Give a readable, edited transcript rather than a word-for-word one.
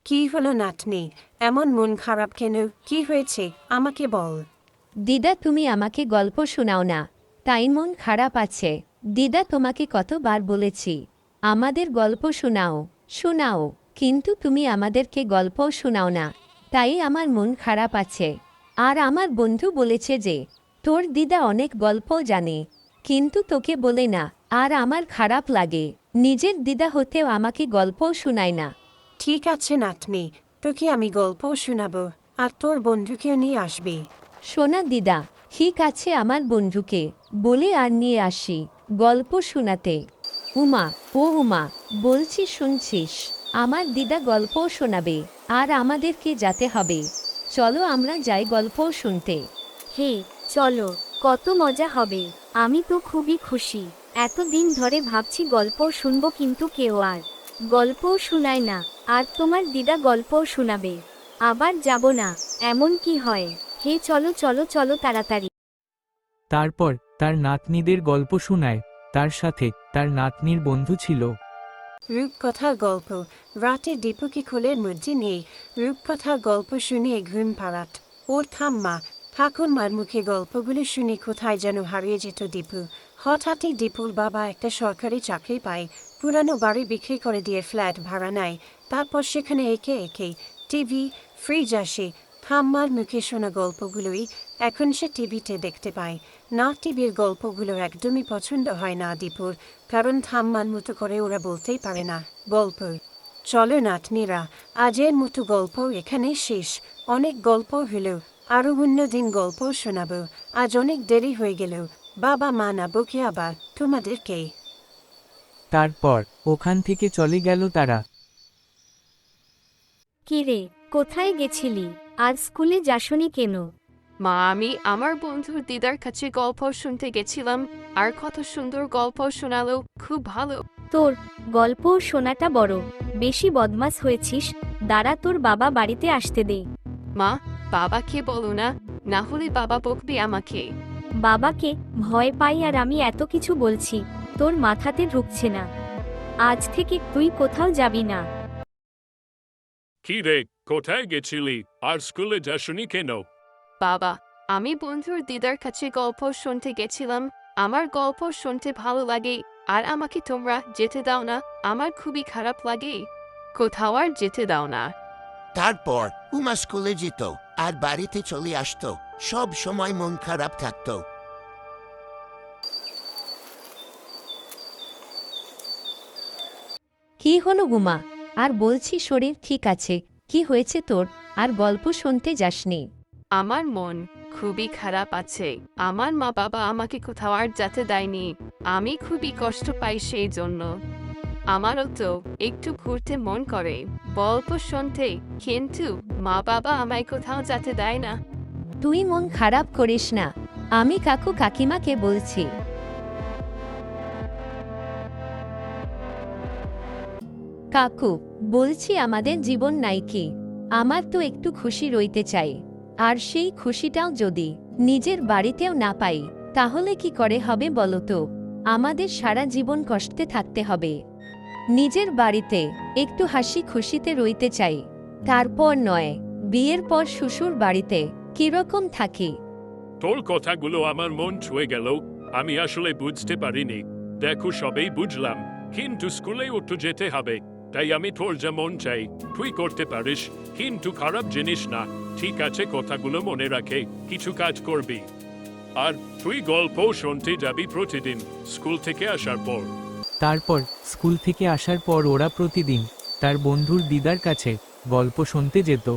কি হলো নাতনি, এমন মন খারাপ কেন? কি হয়েছে আমাকে বল। দিদা, তুমি আমাকে গল্প শোনাও না, তাই মন খারাপ আছে। দিদা, তোমাকে কতবার বলেছি আমাদের গল্প শোনাও শোনাও, কিন্তু তুমি আমাদেরকে গল্প শোনাও না, তাই আমার মন খারাপ আছে। আর আমার বন্ধু বলেছে যে তোর দিদা অনেক গল্প জানে, কিন্তু তোকে বলে না, আর আমার খারাপ লাগে। নিজের দিদা হতেও আমাকে গল্প শোনায় না। ঠিক আছে নাতনি, তোকে আমি গল্প শোনাবো, আর তোর বন্ধুকেও নিয়ে আসবি। শোনা দিদা, ঠিক আছে, আমার বন্ধুকে বলে আর নিয়ে আসি গল্প শোনাতে। উমা, ও উমা, বলছি শুনছিস? আমার দিদা গল্প শোনাবে, আর আমাদেরকে যেতে হবে। চলো আমরা যাই গল্প শুনতে। হে, চলো, কত মজা হবে। আমি তো খুবই খুশি। এতদিন ধরে ভাবছি গল্প শুনবো, কিন্তু কেউ আর গল্পও শোনায় না। আর তোমার দিদা গল্পও শোনাবে, আবার যাব না, এমন কি হয়? হে চলো চলো চলো তাড়াতাড়ি। তারপর তার নাতনিদের গল্প শোনায়। তার সাথে তার নাতনির বন্ধু ছিল। রূপকথার গল্প। রাতে দীপুকে কোলের মধ্যে নিয়ে রূপকথার গল্প শুনিয়ে ঘুম পাড়াত ওর ঠাম্মা। ঠাকুরমার মুখে গল্পগুলো শুনে কোথায় যেন হারিয়ে যেত দীপু। হঠাৎই দীপুর বাবা একটা সরকারি চাকরি পায়, পুরানো বাড়ি বিক্রি করে দিয়ে ফ্ল্যাট ভাড়া নেয়। তারপর সেখানে একে একে টিভি, ফ্রিজ আসে। ঠাম্মার মুখে শোনা গল্পগুলোই এখন সে টিভিতে দেখতে পায়। না, টিভির গল্পগুলো একদমই পছন্দ হয় না দীপুর, কারণ ঠাম্মার মতো করে ওরা বলতেই পারে না গল্প। চলো নাতনিরা, আজের মতো গল্প এখানে শেষ। অনেক গল্প হলো, আরও অন্যদিন গল্প শোনাবো। আজ অনেক দেরি হয়ে গেল, বাবা মা না বকে আবার তোমাদেরকে। তারপর ওখান থেকে চলে গেল তারা। কিরে, কোথায় গেছিলি? আর স্কুলে যাসনি কেন? মা, আমি আমার বন্ধুর দিদার কাছে গল্প শুনতে গেছিলাম, আর কত সুন্দর গল্প শোনালো, খুব ভালো। তোর গল্প শোনাটা বড় বেশি বদমাস হয়েছিস। দাঁড়া, তোর বাবা বাড়িতে আসতে দে। মা, বাবাকে বলো না, না হলে বাবা বকবে আমাকে। বাবাকে ভয় পাই, আর আমি এত কিছু বলছি, তোর মাথাতে ঢুকছে না। আজ থেকে তুই কোথাও যাবি না। কি রে, কোথায় গেছিলি? আর স্কুলে যাসনি কেন? বাবা, আমি বন্ধুর দিদার কাছে গল্প শুনতে গেছিলাম। আমার গল্প শুনতে ভালো লাগে, আর আমাকে তোমরা যেতে দাও না। আমার খুবই খারাপ লাগে, কোথাও আর যেতে দাও না। তারপর উমা স্কুলে যেত আর বাড়িতে চলে আসতো, সব সময় মন খারাপ থাকতো। কি হলো গুমা? আর বলছি শরীর ঠিক আছে? কি হয়েছে তোর? আর গল্প শুনতে যাসনি? আমার মন খুবই খারাপ আছে। আমার মা বাবা আমাকে কোথাও আর যেতে দেয়নি। আমি খুবই কষ্ট পাই সেই জন্য। আমারও তো একটু ঘুরতে মন করে, গল্প শুনতে, কিন্তু মা বাবা আমায় কোথাও যেতে দেয় না। তুই মন খারাপ করিস না, আমি কাকু কাকিমাকে বলছি। কাকু, বলছি আমাদের জীবন নাই কি? আমার তো একটু খুশি রইতে চাই, আর সেই খুশিটাও যদি নিজের বাড়িতেও না পাই, তাহলে কি করে হবে বলো তো? আমাদের সারা জীবন কষ্টে থাকতে হবে। নিজের বাড়িতে একটু হাসি খুশিতে রইতে চাই, তারপর নয় বিয়ের পর শ্বশুর বাড়িতে কিরকম থাকি। তোর কথাগুলো আমার মন ছুঁয়ে গেল। আমি আসলে বুঝতে পারিনি। দেখো, সবেই বুঝলাম, কিন্তু স্কুলেও তো যেতে হবে। তাই আমি তোর যেমন চাই তুই করতে পারিস, কিন্তু খারাপ জিনিস না। ঠিক আছে, কথাগুলো মনে রাখে কিছু কাজ করবি। আর তুই গল্প শুনতে যাবি প্রতিদিন স্কুল থেকে আসার পর। তারপর স্কুল থেকে আসার পর ওরা প্রতিদিন তার বন্ধুর দিদার কাছে গল্প শুনতে যেত।